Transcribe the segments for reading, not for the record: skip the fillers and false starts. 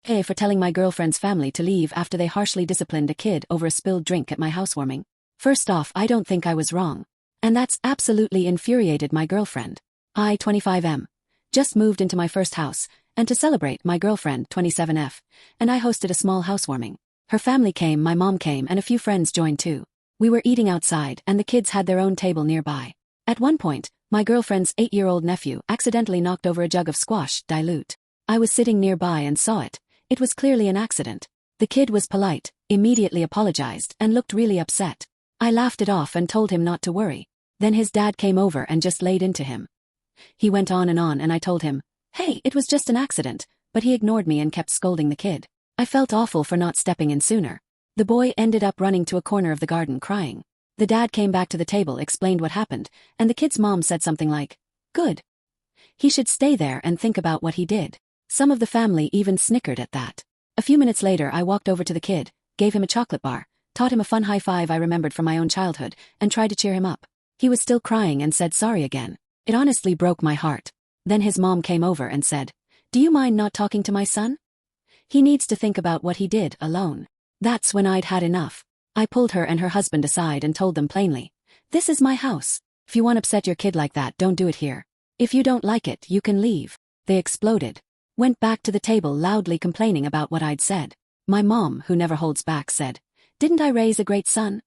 Hey, for telling my girlfriend's family to leave after they harshly disciplined a kid over a spilled drink at my housewarming. First off, I don't think I was wrong. And that's absolutely infuriated my girlfriend. I, 25M, just moved into my first house, and to celebrate, my girlfriend, 27F, and I hosted a small housewarming. Her family came, my mom came, and a few friends joined too. We were eating outside, and the kids had their own table nearby. At one point, my girlfriend's 8-year-old nephew accidentally knocked over a jug of squash, dilute. I was sitting nearby and saw it. It was clearly an accident. The kid was polite, immediately apologized, and looked really upset. I laughed it off and told him not to worry. Then his dad came over and just laid into him. He went on, and I told him, hey, it was just an accident, but he ignored me and kept scolding the kid. I felt awful for not stepping in sooner. The boy ended up running to a corner of the garden crying. The dad came back to the table, explained what happened, and the kid's mom said something like, good. He should stay there and think about what he did. Some of the family even snickered at that. A few minutes later, I walked over to the kid, gave him a chocolate bar, taught him a fun high five I remembered from my own childhood, and tried to cheer him up. He was still crying and said sorry again. It honestly broke my heart. Then his mom came over and said, do you mind not talking to my son? He needs to think about what he did alone. That's when I'd had enough. I pulled her and her husband aside and told them plainly, this is my house. If you want to upset your kid like that, don't do it here. If you don't like it, you can leave. They exploded. Went back to the table loudly complaining about what I'd said. My mom, who never holds back, said, didn't I raise a great son?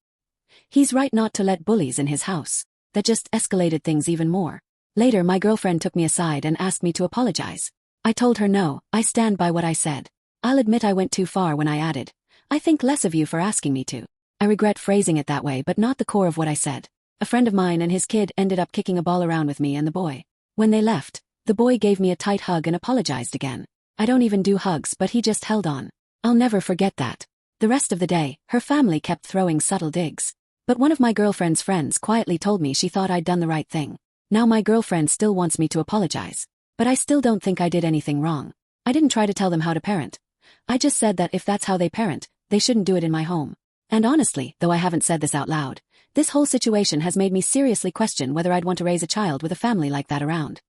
He's right not to let bullies in his house. That just escalated things even more. Later, my girlfriend took me aside and asked me to apologize. I told her no, I stand by what I said. I'll admit I went too far when I added, I think less of you for asking me to. I regret phrasing it that way, but not the core of what I said. A friend of mine and his kid ended up kicking a ball around with me and the boy. When they left, the boy gave me a tight hug and apologized again. I don't even do hugs, but he just held on. I'll never forget that. The rest of the day, her family kept throwing subtle digs. But one of my girlfriend's friends quietly told me she thought I'd done the right thing. Now my girlfriend still wants me to apologize. But I still don't think I did anything wrong. I didn't try to tell them how to parent. I just said that if that's how they parent, they shouldn't do it in my home. And honestly, though I haven't said this out loud, this whole situation has made me seriously question whether I'd want to raise a child with a family like that around.